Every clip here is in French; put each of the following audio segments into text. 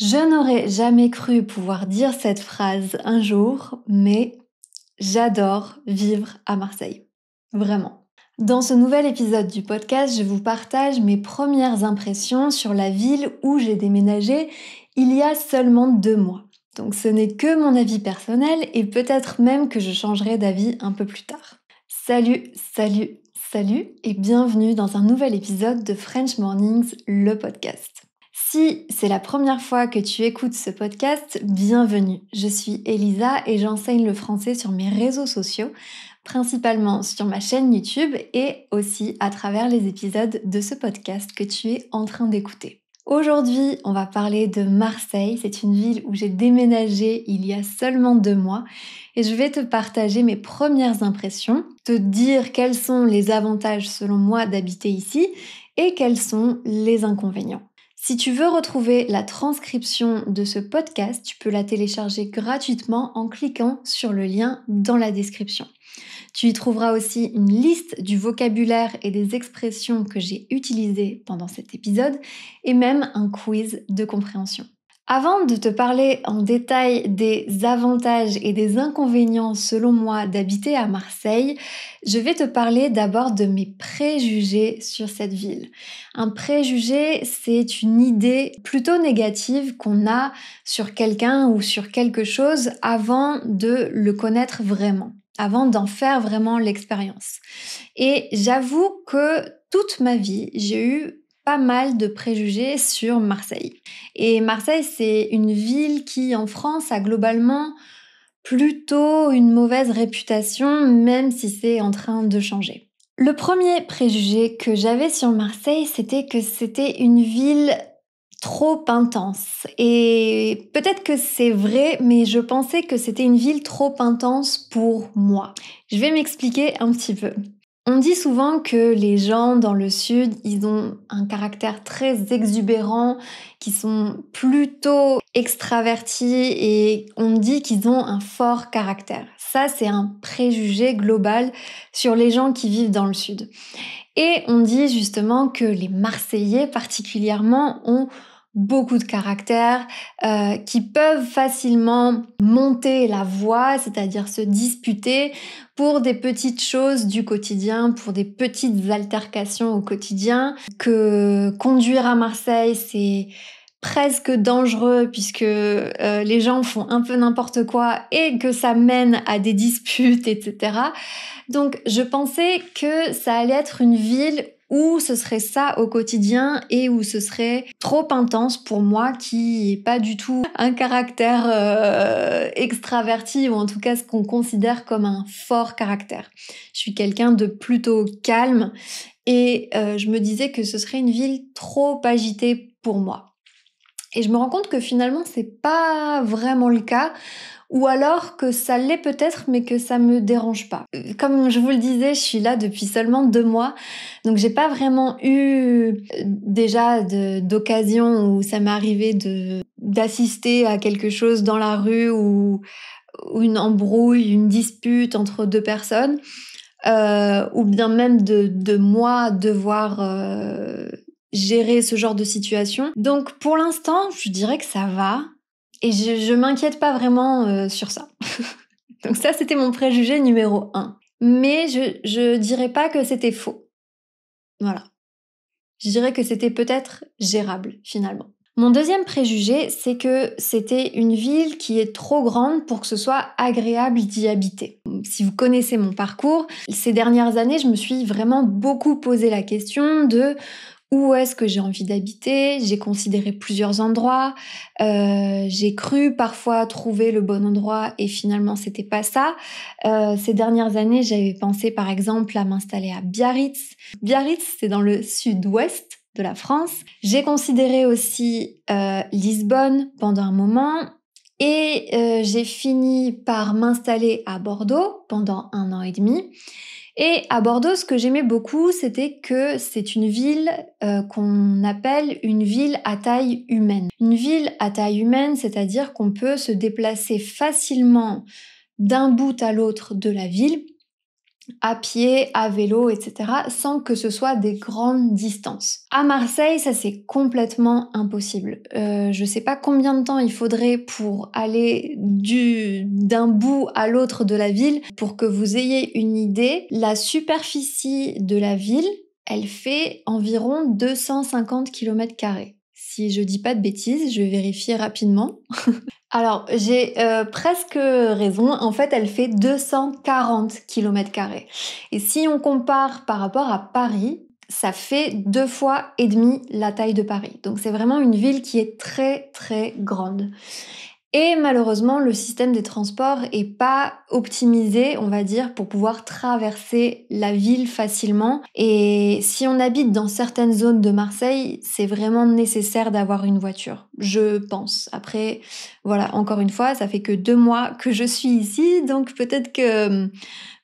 Je n'aurais jamais cru pouvoir dire cette phrase un jour, mais j'adore vivre à Marseille. Vraiment. Dans ce nouvel épisode du podcast, je vous partage mes premières impressions sur la ville où j'ai déménagé il y a seulement 2 mois. Donc ce n'est que mon avis personnel et peut-être même que je changerai d'avis un peu plus tard. Salut et bienvenue dans un nouvel épisode de French Mornings, le podcast. Si c'est la première fois que tu écoutes ce podcast, bienvenue. Je suis Elisa et j'enseigne le français sur mes réseaux sociaux, principalement sur ma chaîne YouTube et aussi à travers les épisodes de ce podcast que tu es en train d'écouter. Aujourd'hui, on va parler de Marseille. C'est une ville où j'ai déménagé il y a seulement 2 mois et je vais te partager mes premières impressions, te dire quels sont les avantages selon moi d'habiter ici et quels sont les inconvénients. Si tu veux retrouver la transcription de ce podcast, tu peux la télécharger gratuitement en cliquant sur le lien dans la description. Tu y trouveras aussi une liste du vocabulaire et des expressions que j'ai utilisées pendant cet épisode et même un quiz de compréhension. Avant de te parler en détail des avantages et des inconvénients selon moi d'habiter à Marseille, je vais te parler d'abord de mes préjugés sur cette ville. Un préjugé, c'est une idée plutôt négative qu'on a sur quelqu'un ou sur quelque chose avant de le connaître vraiment, avant d'en faire vraiment l'expérience. Et j'avoue que toute ma vie, j'ai eu pas mal de préjugés sur Marseille. Et Marseille, c'est une ville qui, en France, a globalement plutôt une mauvaise réputation, même si c'est en train de changer. Le premier préjugé que j'avais sur Marseille, c'était que c'était une ville trop intense. Et peut-être que c'est vrai, mais je pensais que c'était une ville trop intense pour moi. Je vais m'expliquer un petit peu. On dit souvent que les gens dans le sud, ils ont un caractère très exubérant, qui sont plutôt extravertis et on dit qu'ils ont un fort caractère. Ça, c'est un préjugé global sur les gens qui vivent dans le sud. Et on dit justement que les Marseillais particulièrement ont beaucoup de caractère, qui peuvent facilement monter la voix, c'est-à-dire se disputer pour des petites choses du quotidien, pour des petites altercations au quotidien, que conduire à Marseille, c'est presque dangereux puisque les gens font un peu n'importe quoi et que ça mène à des disputes, etc. Donc je pensais que ça allait être une ville où ce serait ça au quotidien et où ce serait trop intense pour moi qui n'ai pas du tout un caractère extraverti ou en tout cas ce qu'on considère comme un fort caractère. Je suis quelqu'un de plutôt calme et je me disais que ce serait une ville trop agitée pour moi. Et je me rends compte que finalement c'est pas vraiment le cas. Ou alors que ça l'est peut-être, mais que ça me dérange pas. Comme je vous le disais, je suis là depuis seulement 2 mois, donc j'ai pas vraiment eu déjà d'occasion où ça m'est arrivé d'assister à quelque chose dans la rue ou une embrouille, une dispute entre 2 personnes, ou bien même de moi devoir gérer ce genre de situation. Donc pour l'instant, je dirais que ça va. Et je m'inquiète pas vraiment sur ça. Donc ça, c'était mon préjugé numéro 1. Mais je dirais pas que c'était faux. Voilà. Je dirais que c'était peut-être gérable, finalement. Mon deuxième préjugé, c'est que c'était une ville qui est trop grande pour que ce soit agréable d'y habiter. Si vous connaissez mon parcours, ces dernières années, je me suis vraiment beaucoup posé la question de où est-ce que j'ai envie d'habiter. J'ai considéré plusieurs endroits. J'ai cru parfois trouver le bon endroit et finalement c'était pas ça. Ces dernières années, j'avais pensé par exemple à m'installer à Biarritz. Biarritz, c'est dans le sud-ouest de la France. J'ai considéré aussi Lisbonne pendant un moment. Et j'ai fini par m'installer à Bordeaux pendant 1 an et demi. Et à Bordeaux, ce que j'aimais beaucoup, c'était que c'est une ville qu'on appelle une ville à taille humaine. Une ville à taille humaine, c'est-à-dire qu'on peut se déplacer facilement d'un bout à l'autre de la ville à pied, à vélo, etc., sans que ce soit des grandes distances. À Marseille, ça c'est complètement impossible. Je sais pas combien de temps il faudrait pour aller d'un bout à l'autre de la ville. Pour que vous ayez une idée, la superficie de la ville, elle fait environ 250 km². Si je dis pas de bêtises, je vais vérifier rapidement. Alors, j'ai presque raison. En fait, elle fait 240 km². Et si on compare par rapport à Paris, ça fait 2 fois et demi la taille de Paris. Donc c'est vraiment une ville qui est très très grande. Et malheureusement, le système des transports est pas optimisé, on va dire, pour pouvoir traverser la ville facilement. Et si on habite dans certaines zones de Marseille, c'est vraiment nécessaire d'avoir une voiture, je pense. Après, voilà, encore une fois, ça fait que 2 mois que je suis ici, donc peut-être que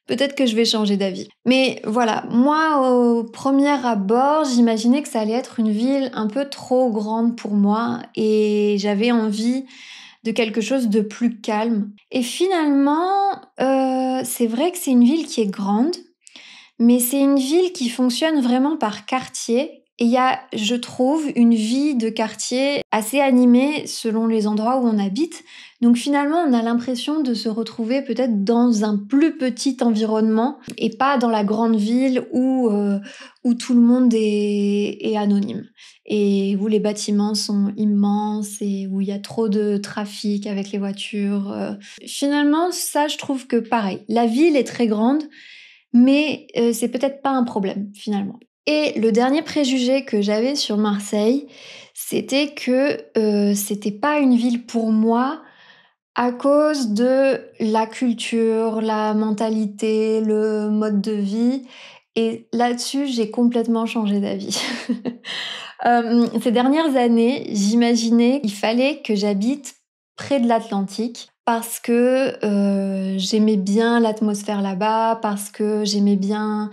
je vais changer d'avis. Mais voilà, moi, au premier abord, j'imaginais que ça allait être une ville un peu trop grande pour moi et j'avais envie de quelque chose de plus calme. Et finalement, c'est vrai que c'est une ville qui est grande, mais c'est une ville qui fonctionne vraiment par quartier. Et il y a, je trouve, une vie de quartier assez animée selon les endroits où on habite. Donc finalement, on a l'impression de se retrouver peut-être dans un plus petit environnement et pas dans la grande ville où tout le monde est anonyme et où les bâtiments sont immenses et où il y a trop de trafic avec les voitures. Finalement, ça, je trouve que pareil, la ville est très grande, mais c'est peut-être pas un problème finalement. Et le dernier préjugé que j'avais sur Marseille, c'était que c'était pas une ville pour moi à cause de la culture, la mentalité, le mode de vie. Et là-dessus, j'ai complètement changé d'avis. Ces dernières années, j'imaginais qu'il fallait que j'habite près de l'Atlantique parce que j'aimais bien l'atmosphère là-bas, parce que j'aimais bien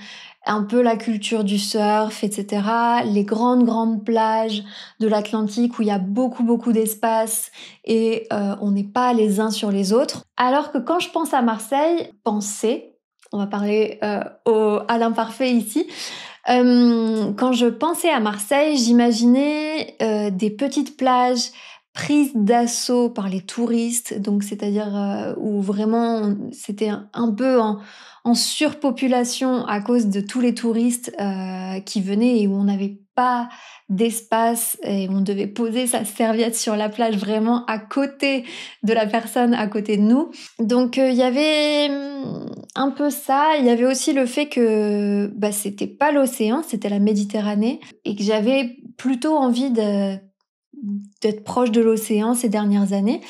un peu la culture du surf, etc. Les grandes plages de l'Atlantique où il y a beaucoup d'espace et on n'est pas les uns sur les autres. Alors que quand je pense à Marseille, on va parler à l'imparfait ici, quand je pensais à Marseille, j'imaginais des petites plages prises d'assaut par les touristes, donc c'est-à-dire où vraiment c'était un peu en surpopulation à cause de tous les touristes qui venaient et où on n'avait pas d'espace et on devait poser sa serviette sur la plage vraiment à côté de la personne à côté de nous. Donc il y avait un peu ça. Il y avait aussi le fait que c'était pas l'océan, c'était la Méditerranée et que j'avais plutôt envie d'être proche de l'océan ces dernières années.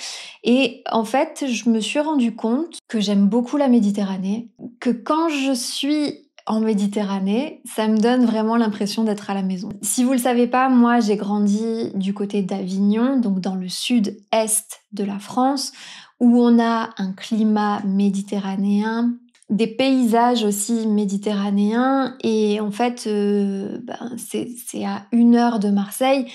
Et en fait, je me suis rendu compte que j'aime beaucoup la Méditerranée, que quand je suis en Méditerranée, ça me donne vraiment l'impression d'être à la maison. Si vous le savez pas, moi j'ai grandi du côté d'Avignon, donc dans le sud-est de la France, où on a un climat méditerranéen, des paysages aussi méditerranéens, et en fait c'est à 1 heure de Marseille.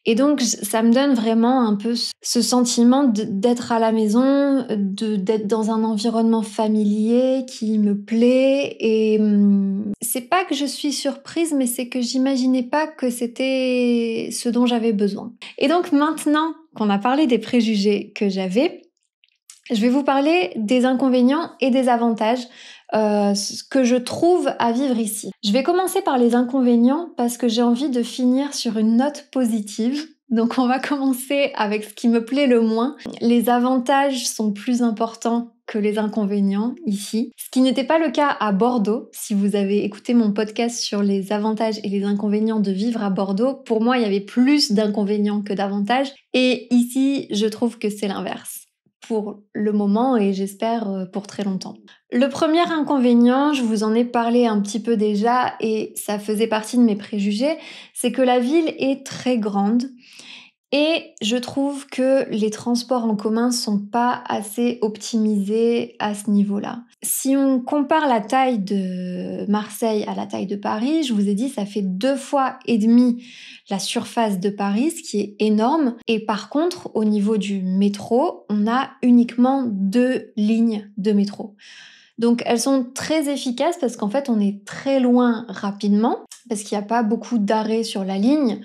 Et donc, ça me donne vraiment un peu ce sentiment d'être à la maison, d'être dans un environnement familier qui me plaît. Et c'est pas que je suis surprise, mais c'est que j'imaginais pas que c'était ce dont j'avais besoin. Et donc, maintenant qu'on a parlé des préjugés que j'avais, je vais vous parler des inconvénients et des avantages que je trouve à vivre ici. Je vais commencer par les inconvénients parce que j'ai envie de finir sur une note positive. Donc on va commencer avec ce qui me plaît le moins. Les avantages sont plus importants que les inconvénients ici. Ce qui n'était pas le cas à Bordeaux. Si vous avez écouté mon podcast sur les avantages et les inconvénients de vivre à Bordeaux, pour moi il y avait plus d'inconvénients que d'avantages. Et ici, je trouve que c'est l'inverse. Pour le moment et j'espère pour très longtemps. Le premier inconvénient, je vous en ai parlé un petit peu déjà et ça faisait partie de mes préjugés, c'est que la ville est très grande et je trouve que les transports en commun sont pas assez optimisés à ce niveau-là. Si on compare la taille de Marseille à la taille de Paris, je vous ai dit, ça fait 2 fois et demi la surface de Paris, ce qui est énorme. Et par contre, au niveau du métro, on a uniquement 2 lignes de métro. Donc elles sont très efficaces parce qu'en fait on est très loin rapidement, parce qu'il n'y a pas beaucoup d'arrêts sur la ligne,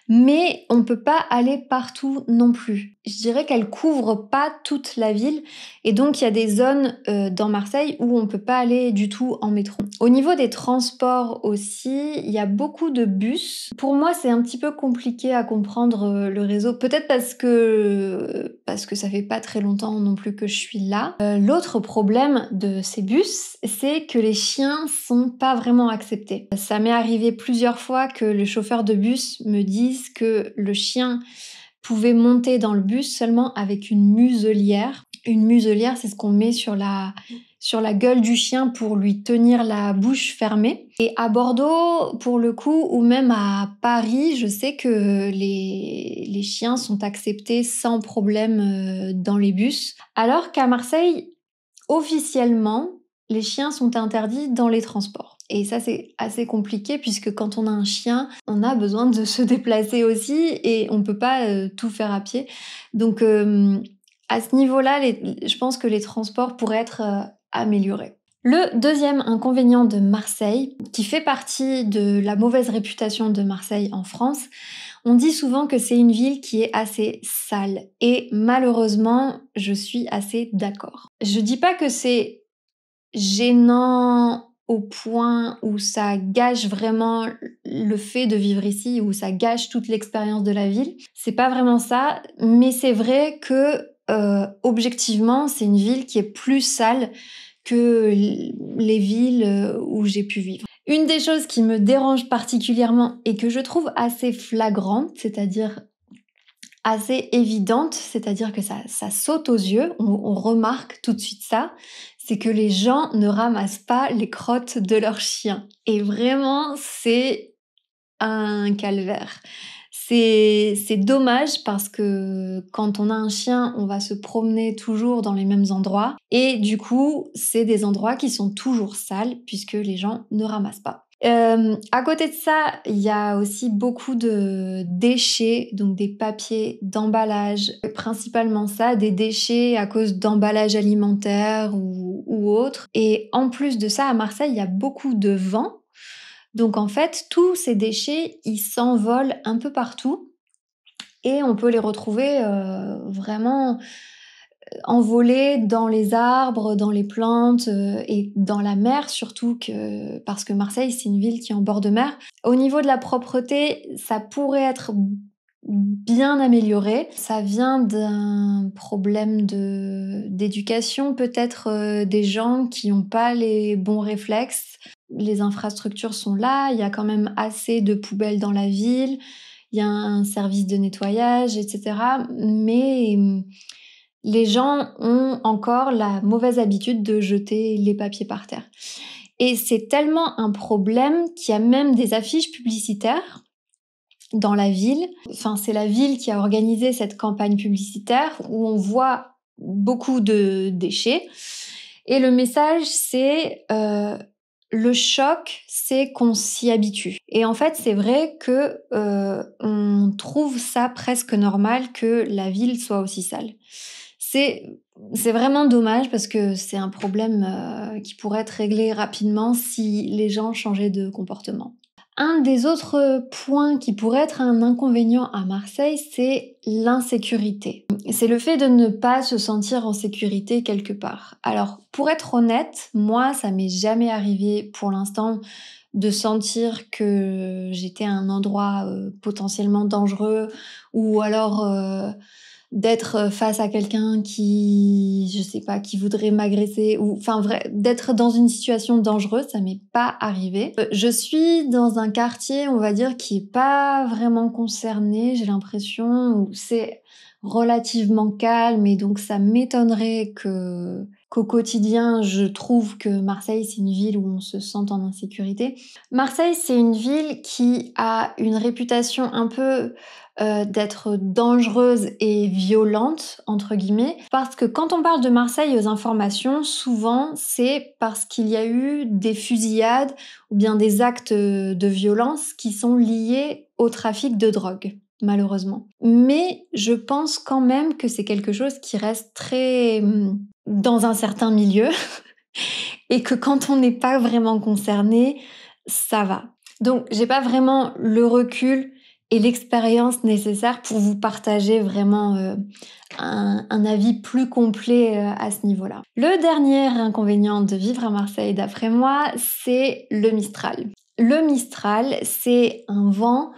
mais on ne peut pas aller partout non plus. Je dirais qu'elle couvre pas toute la ville et donc il y a des zones dans Marseille où on ne peut pas aller du tout en métro. Au niveau des transports aussi, il y a beaucoup de bus. Pour moi, c'est un petit peu compliqué à comprendre le réseau, peut-être parce que ça fait pas très longtemps non plus que je suis là. L'autre problème de ces bus, c'est que les chiens sont pas vraiment acceptés. Ça m'est arrivé plusieurs fois que le chauffeur de bus me dise que le chien pouvait monter dans le bus seulement avec une muselière. Une muselière, c'est ce qu'on met sur la gueule du chien pour lui tenir la bouche fermée. Et à Bordeaux, pour le coup, ou même à Paris, je sais que les chiens sont acceptés sans problème dans les bus. Alors qu'à Marseille, officiellement, les chiens sont interdits dans les transports. Et ça, c'est assez compliqué puisque quand on a un chien, on a besoin de se déplacer aussi et on ne peut pas tout faire à pied. Donc, à ce niveau-là, je pense que les transports pourraient être améliorés. Le deuxième inconvénient de Marseille, qui fait partie de la mauvaise réputation de Marseille en France, on dit souvent que c'est une ville qui est assez sale. Et malheureusement, je suis assez d'accord. Je dis pas que c'est gênant au point où ça gâche vraiment le fait de vivre ici, où ça gâche toute l'expérience de la ville. C'est pas vraiment ça, mais c'est vrai que objectivement, c'est une ville qui est plus sale que les villes où j'ai pu vivre. Une des choses qui me dérange particulièrement et que je trouve assez flagrante, c'est-à-dire assez évidente, c'est-à-dire que ça saute aux yeux, on remarque tout de suite ça, c'est que les gens ne ramassent pas les crottes de leurs chiens. Et vraiment, c'est un calvaire. C'est dommage parce que quand on a un chien, on va se promener toujours dans les mêmes endroits. Et du coup, c'est des endroits qui sont toujours sales puisque les gens ne ramassent pas. À côté de ça, il y a aussi beaucoup de déchets, donc des papiers d'emballage, principalement ça, des déchets à cause d'emballage alimentaire ou autre. Et en plus de ça, à Marseille, il y a beaucoup de vent. Donc en fait, tous ces déchets, ils s'envolent un peu partout et on peut les retrouver vraiment envolés dans les arbres, dans les plantes et dans la mer surtout, parce que Marseille, c'est une ville qui est en bord de mer. Au niveau de la propreté, ça pourrait être bien amélioré. Ça vient d'un problème d'éducation, peut-être des gens qui n'ont pas les bons réflexes. Les infrastructures sont là, il y a quand même assez de poubelles dans la ville, il y a un service de nettoyage, etc. Mais les gens ont encore la mauvaise habitude de jeter les papiers par terre. Et c'est tellement un problème qu'il y a même des affiches publicitaires dans la ville. Enfin, c'est la ville qui a organisé cette campagne publicitaire où on voit beaucoup de déchets. Et le message, c'est le choc, c'est qu'on s'y habitue. Et en fait, c'est vrai que on trouve ça presque normal que la ville soit aussi sale. C'est vraiment dommage parce que c'est un problème qui pourrait être réglé rapidement si les gens changeaient de comportement. Un des autres points qui pourrait être un inconvénient à Marseille, c'est l'insécurité. C'est le fait de ne pas se sentir en sécurité quelque part. Alors, pour être honnête, moi, ça m'est jamais arrivé pour l'instant de sentir que j'étais à un endroit potentiellement dangereux ou alors d'être face à quelqu'un qui, je sais pas, qui voudrait m'agresser ou d'être dans une situation dangereuse, ça m'est pas arrivé. Je suis dans un quartier, on va dire, qui est pas vraiment concerné, j'ai l'impression, où c'est relativement calme et donc ça m'étonnerait qu'au quotidien, je trouve que Marseille, c'est une ville où on se sent en insécurité. Marseille, c'est une ville qui a une réputation un peu d'être dangereuse et violente, entre guillemets, parce que quand on parle de Marseille aux informations, souvent c'est parce qu'il y a eu des fusillades ou bien des actes de violence qui sont liés au trafic de drogue, malheureusement. Mais je pense quand même que c'est quelque chose qui reste très dans un certain milieu et que quand on n'est pas vraiment concerné, ça va. Donc, j'ai pas vraiment le recul et l'expérience nécessaire pour vous partager vraiment un avis plus complet à ce niveau-là. Le dernier inconvénient de vivre à Marseille, d'après moi, c'est le Mistral. Le Mistral, c'est un vent,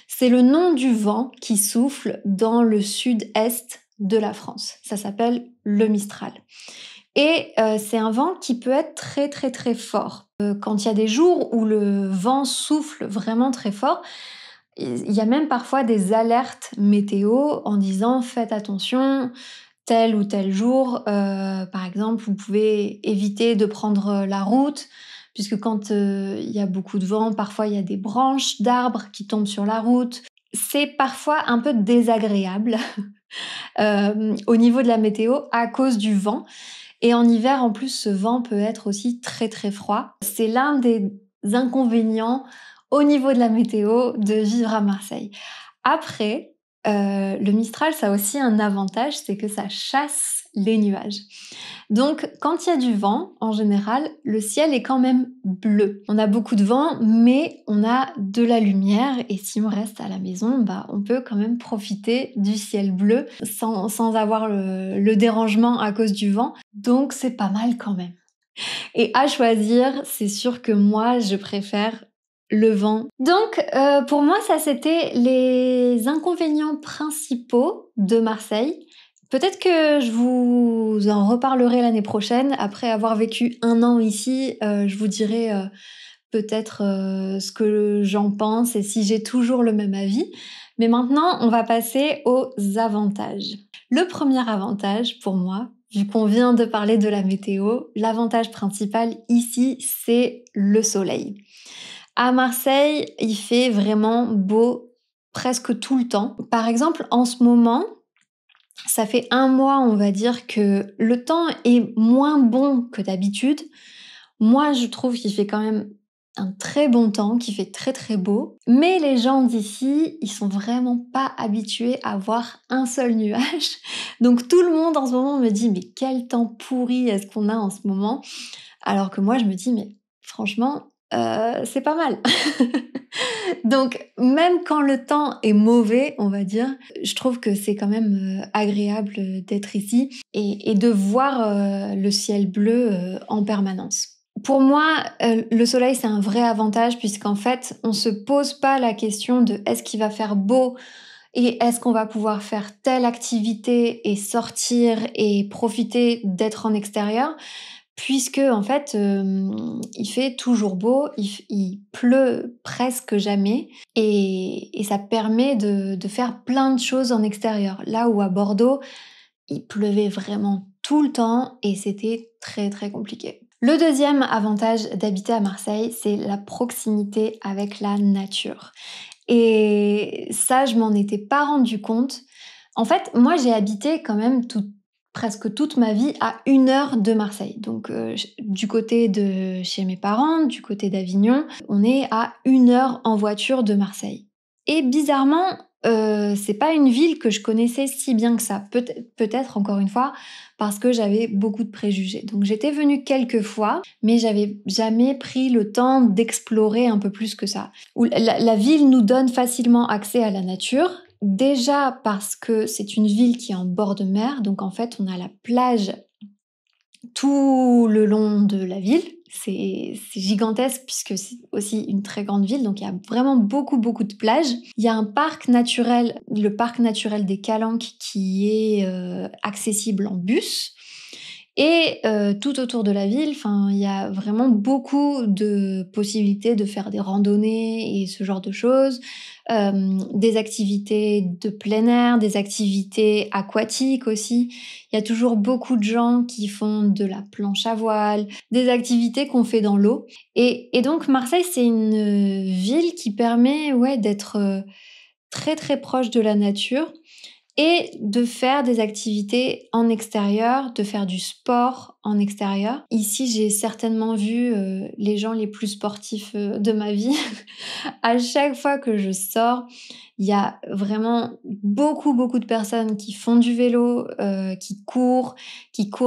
c'est le nom du vent qui souffle dans le sud-est de la France. Ça s'appelle le Mistral. Et c'est un vent qui peut être très très très fort. Quand il y a des jours où le vent souffle vraiment très fort, il y a même parfois des alertes météo en disant faites attention, tel ou tel jour, par exemple, vous pouvez éviter de prendre la route, puisque quand il y a beaucoup de vent, parfois il y a des branches d'arbres qui tombent sur la route. C'est parfois un peu désagréable au niveau de la météo à cause du vent. Et en hiver, en plus, ce vent peut être aussi très très froid. C'est l'un des inconvénients au niveau de la météo de vivre à Marseille. Après, le Mistral, ça a aussi un avantage, c'est que ça chasse les nuages. Donc, quand il y a du vent, en général, le ciel est quand même bleu. On a beaucoup de vent, mais on a de la lumière. Et si on reste à la maison, on peut quand même profiter du ciel bleu sans avoir le dérangement à cause du vent. Donc, c'est pas mal quand même. Et à choisir, c'est sûr que moi, je préfère le vent. Donc, pour moi, ça, c'était les inconvénients principaux de Marseille. Peut-être que je vous en reparlerai l'année prochaine. Après avoir vécu 1 an ici, je vous dirai peut-être ce que j'en pense et si j'ai toujours le même avis. Mais maintenant, on va passer aux avantages. Le premier avantage pour moi, vu qu'on vient de parler de la météo, l'avantage principal ici, c'est le soleil. À Marseille, il fait vraiment beau presque tout le temps. Par exemple, en ce moment, ça fait 1 mois, on va dire, que le temps est moins bon que d'habitude. Moi, je trouve qu'il fait quand même un très bon temps, qu'il fait très très beau. Mais les gens d'ici, ils sont vraiment pas habitués à voir un seul nuage. Donc tout le monde en ce moment me dit mais quel temps pourri est-ce qu'on a en ce moment? Alors que moi je me dis mais franchement, c'est pas mal. Donc même quand le temps est mauvais, on va dire, je trouve que c'est quand même agréable d'être ici et de voir le ciel bleu en permanence. Pour moi, le soleil, c'est un vrai avantage puisqu'en fait, on se pose pas la question de est-ce qu'il va faire beau et est-ce qu'on va pouvoir faire telle activité et sortir et profiter d'être en extérieur, puisque en fait, il fait toujours beau, il pleut presque jamais et ça permet de faire plein de choses en extérieur. Là où à Bordeaux, il pleuvait vraiment tout le temps et c'était très très compliqué. Le deuxième avantage d'habiter à Marseille, c'est la proximité avec la nature. Et ça, je m'en étais pas rendu compte. En fait, moi, j'ai habité quand même presque toute ma vie à 1 heure de Marseille. Donc, du côté de chez mes parents, du côté d'Avignon, on est à 1 heure en voiture de Marseille. Et bizarrement, c'est pas une ville que je connaissais si bien que ça. Peut-être encore une fois parce que j'avais beaucoup de préjugés. Donc j'étais venue quelques fois, mais j'avais jamais pris le temps d'explorer un peu plus que ça. La ville nous donne facilement accès à la nature. Déjà parce que c'est une ville qui est en bord de mer, donc en fait on a la plage tout le long de la ville. C'est gigantesque puisque c'est aussi une très grande ville, donc il y a vraiment beaucoup beaucoup de plages. Il y a un parc naturel, le parc naturel des Calanques, qui est accessible en bus. Et tout autour de la ville, il y a vraiment beaucoup de possibilités de faire des randonnées et ce genre de choses, des activités de plein air, des activités aquatiques aussi. Il y a toujours beaucoup de gens qui font de la planche à voile, des activités qu'on fait dans l'eau. Et donc Marseille, c'est une ville qui permet d'être très très proche de la nature. et de faire des activités en extérieur, de faire du sport en extérieur. Ici, j'ai certainement vu les gens les plus sportifs de ma vie. À chaque fois que je sors, il y a vraiment beaucoup, beaucoup de personnes qui font du vélo, qui courent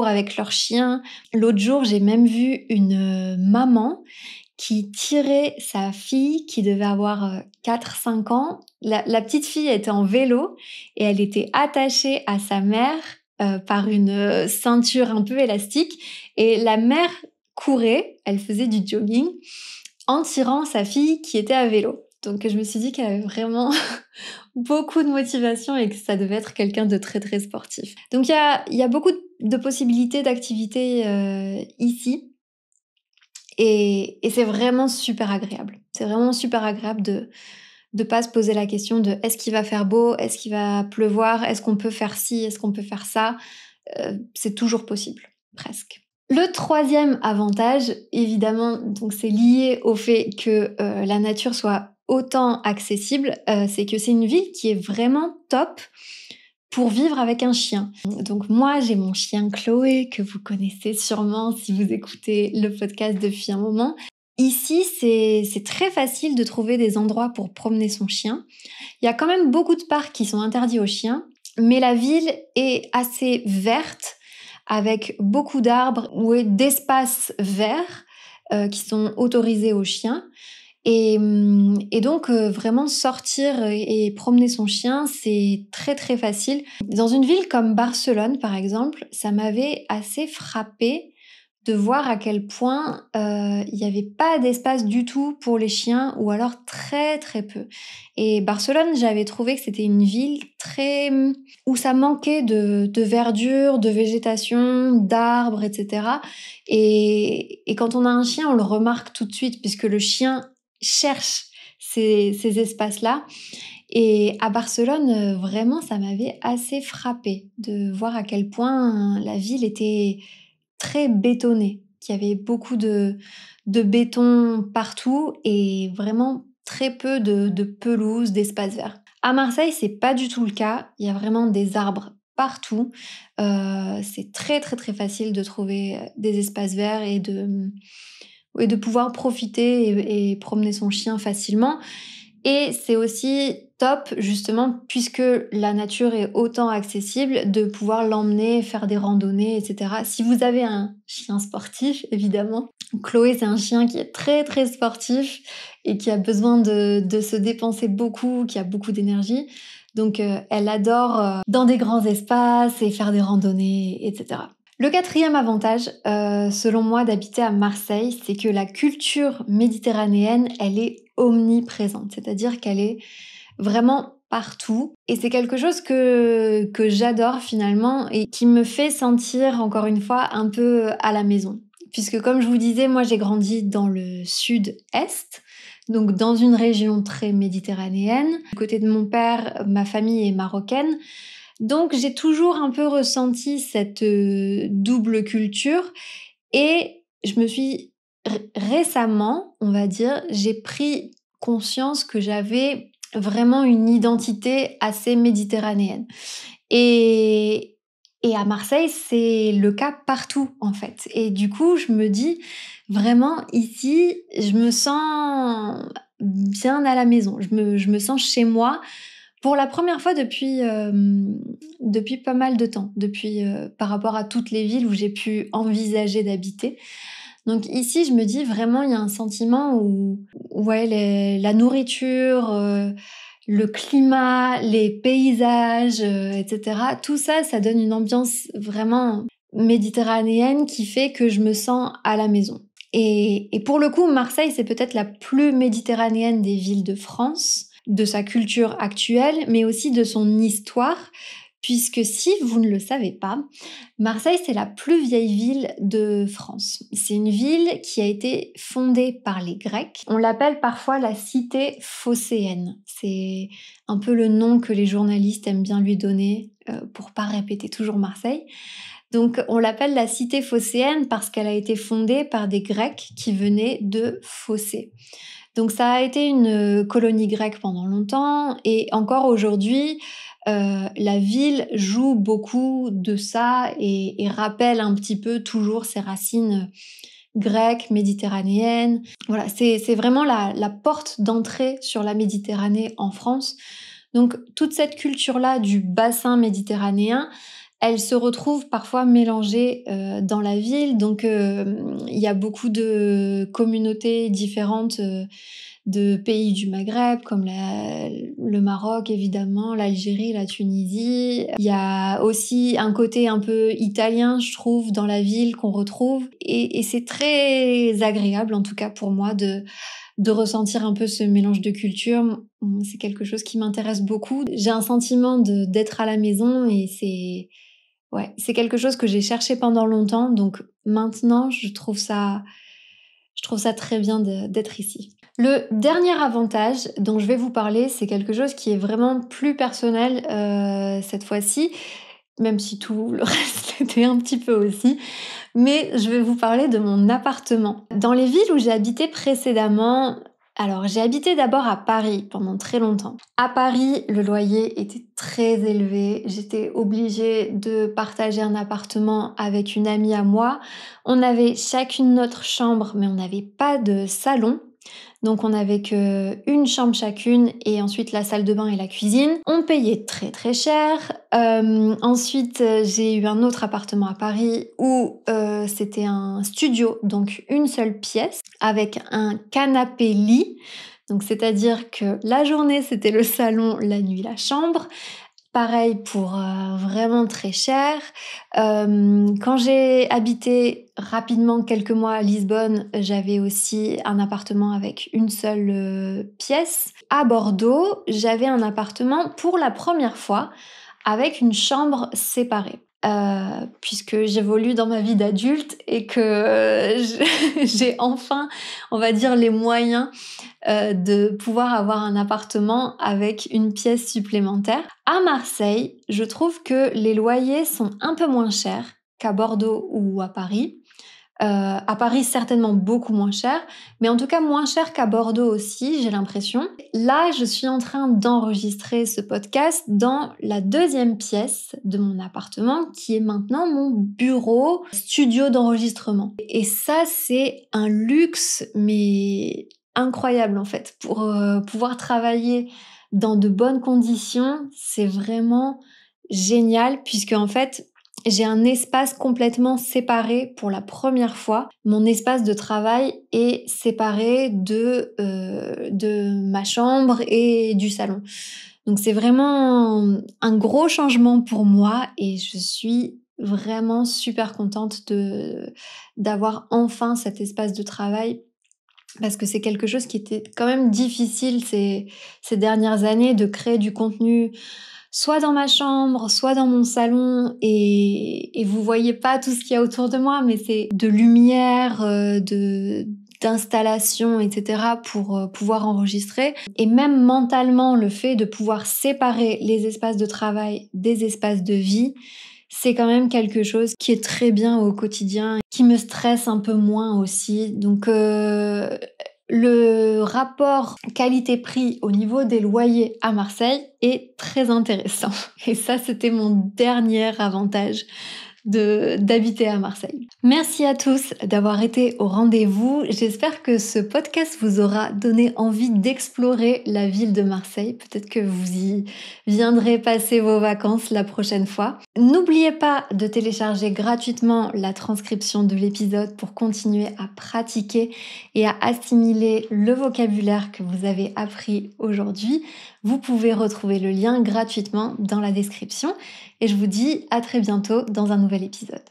avec leurs chiens. L'autre jour, j'ai même vu une maman qui tirait sa fille qui devait avoir 4-5 ans. La petite fille était en vélo et elle était attachée à sa mère par une ceinture un peu élastique. Et la mère courait, elle faisait du jogging en tirant sa fille qui était à vélo. Donc je me suis dit qu'elle avait vraiment beaucoup de motivation et que ça devait être quelqu'un de très très sportif. Donc il y a beaucoup de possibilités d'activités ici. Et c'est vraiment super agréable. C'est vraiment super agréable de pas se poser la question de est-ce qu'il va faire beau, est-ce qu'il va pleuvoir, est-ce qu'on peut faire ci, est-ce qu'on peut faire ça. C'est toujours possible, presque. Le troisième avantage, évidemment, donc c'est lié au fait que la nature soit autant accessible, c'est que c'est une ville qui est vraiment top pour vivre avec un chien. Donc moi, j'ai mon chien Chloé, que vous connaissez sûrement si vous écoutez le podcast depuis un moment. Ici, c'est très facile de trouver des endroits pour promener son chien. Il y a quand même beaucoup de parcs qui sont interdits aux chiens, mais la ville est assez verte, avec beaucoup d'arbres ou d'espaces verts qui sont autorisés aux chiens. Et donc, vraiment sortir et promener son chien, c'est très très facile. Dans une ville comme Barcelone, par exemple, ça m'avait assez frappée de voir à quel point il n'y avait pas d'espace du tout pour les chiens, ou alors très très peu. Et Barcelone, j'avais trouvé que c'était une ville où ça manquait de verdure, de végétation, d'arbres, etc. Et quand on a un chien, on le remarque tout de suite, puisque le chien cherche ces espaces-là. Et à Barcelone, vraiment, ça m'avait assez frappée de voir à quel point la ville était très bétonnée, qu'il y avait beaucoup de béton partout et vraiment très peu de pelouse, d'espace vert. À Marseille, c'est pas du tout le cas. Il y a vraiment des arbres partout. C'est très très très facile de trouver des espaces verts et de pouvoir profiter et promener son chien facilement. Et c'est aussi top, justement, puisque la nature est autant accessible, de pouvoir l'emmener, faire des randonnées, etc. Si vous avez un chien sportif, évidemment. Chloé, c'est un chien qui est très très sportif et qui a besoin de se dépenser beaucoup, qui a beaucoup d'énergie. Donc elle adore dans des grands espaces et faire des randonnées, etc. Le quatrième avantage, selon moi, d'habiter à Marseille, c'est que la culture méditerranéenne, elle est omniprésente. C'est-à-dire qu'elle est vraiment partout. Et c'est quelque chose que j'adore finalement et qui me fait sentir, encore une fois, un peu à la maison. Puisque comme je vous disais, moi j'ai grandi dans le sud-est, donc dans une région très méditerranéenne. Du côté de mon père, ma famille est marocaine. Donc j'ai toujours un peu ressenti cette double culture et je me suis récemment, on va dire, j'ai pris conscience que j'avais vraiment une identité assez méditerranéenne. Et à Marseille, c'est le cas partout en fait. Et du coup, je me dis vraiment ici, je me sens bien à la maison. Je me sens chez moi pour la première fois depuis pas mal de temps, par rapport à toutes les villes où j'ai pu envisager d'habiter. Donc ici, je me dis vraiment, il y a un sentiment où ouais, la nourriture, le climat, les paysages, etc. Tout ça, ça donne une ambiance vraiment méditerranéenne qui fait que je me sens à la maison. Et pour le coup, Marseille, c'est peut-être la plus méditerranéenne des villes de France, de sa culture actuelle, mais aussi de son histoire, puisque si vous ne le savez pas, Marseille, c'est la plus vieille ville de France. C'est une ville qui a été fondée par les Grecs. On l'appelle parfois la cité phocéenne. C'est un peu le nom que les journalistes aiment bien lui donner pour pas répéter toujours Marseille. Donc on l'appelle la cité phocéenne parce qu'elle a été fondée par des Grecs qui venaient de Phocée. Donc ça a été une colonie grecque pendant longtemps et encore aujourd'hui, la ville joue beaucoup de ça et rappelle un petit peu toujours ses racines grecques, méditerranéennes. Voilà, c'est vraiment la porte d'entrée sur la Méditerranée en France. Donc toute cette culture-là du bassin méditerranéen, elle se retrouve parfois mélangée dans la ville. Donc il y a beaucoup de communautés différentes de pays du Maghreb, comme le Maroc évidemment, l'Algérie, la Tunisie. Il y a aussi un côté un peu italien, je trouve, dans la ville qu'on retrouve. Et c'est très agréable, en tout cas pour moi, de ressentir un peu ce mélange de cultures. C'est quelque chose qui m'intéresse beaucoup. J'ai un sentiment d'être à la maison et c'est quelque chose que j'ai cherché pendant longtemps. Donc maintenant, je trouve ça très bien d'être ici. Le dernier avantage dont je vais vous parler, c'est quelque chose qui est vraiment plus personnel cette fois-ci, même si tout le reste l'était un petit peu aussi. Mais je vais vous parler de mon appartement. Dans les villes où j'ai habité précédemment, alors j'ai habité d'abord à Paris pendant très longtemps. À Paris, le loyer était très élevé. J'étais obligée de partager un appartement avec une amie à moi. On avait chacune notre chambre, mais on n'avait pas de salon. Donc on n'avait qu'une chambre chacune et ensuite la salle de bain et la cuisine. On payait très très cher. Ensuite j'ai eu un autre appartement à Paris où c'était un studio, donc une seule pièce avec un canapé-lit. Donc c'est-à-dire que la journée c'était le salon, la nuit la chambre. Pareil pour vraiment très cher. Quand j'ai habité rapidement quelques mois à Lisbonne, j'avais aussi un appartement avec une seule pièce. À Bordeaux, j'avais un appartement pour la première fois avec une chambre séparée. Puisque j'évolue dans ma vie d'adulte et que j'ai enfin, on va dire, les moyens de pouvoir avoir un appartement avec une pièce supplémentaire. À Marseille, je trouve que les loyers sont un peu moins chers qu'à Bordeaux ou à Paris. À Paris, certainement beaucoup moins cher, mais en tout cas moins cher qu'à Bordeaux aussi, j'ai l'impression. Là, je suis en train d'enregistrer ce podcast dans la deuxième pièce de mon appartement, qui est maintenant mon bureau, studio d'enregistrement. Et ça, c'est un luxe, mais incroyable en fait. Pour pouvoir travailler dans de bonnes conditions, c'est vraiment génial, puisque en fait, j'ai un espace complètement séparé pour la première fois. Mon espace de travail est séparé de ma chambre et du salon. Donc c'est vraiment un gros changement pour moi et je suis vraiment super contente d'avoir enfin cet espace de travail parce que c'est quelque chose qui était quand même difficile ces dernières années de créer du contenu soit dans ma chambre, soit dans mon salon, et vous voyez pas tout ce qu'il y a autour de moi, mais c'est de lumière, d'installation, etc. pour pouvoir enregistrer. Et même mentalement, le fait de pouvoir séparer les espaces de travail des espaces de vie, c'est quand même quelque chose qui est très bien au quotidien, qui me stresse un peu moins aussi. Donc le rapport qualité-prix au niveau des loyers à Marseille est très intéressant. Et ça, c'était mon dernier avantage d'habiter à Marseille. Merci à tous d'avoir été au rendez-vous. J'espère que ce podcast vous aura donné envie d'explorer la ville de Marseille. Peut-être que vous y viendrez passer vos vacances la prochaine fois. N'oubliez pas de télécharger gratuitement la transcription de l'épisode pour continuer à pratiquer et à assimiler le vocabulaire que vous avez appris aujourd'hui. Vous pouvez retrouver le lien gratuitement dans la description et je vous dis à très bientôt dans un nouvel épisode.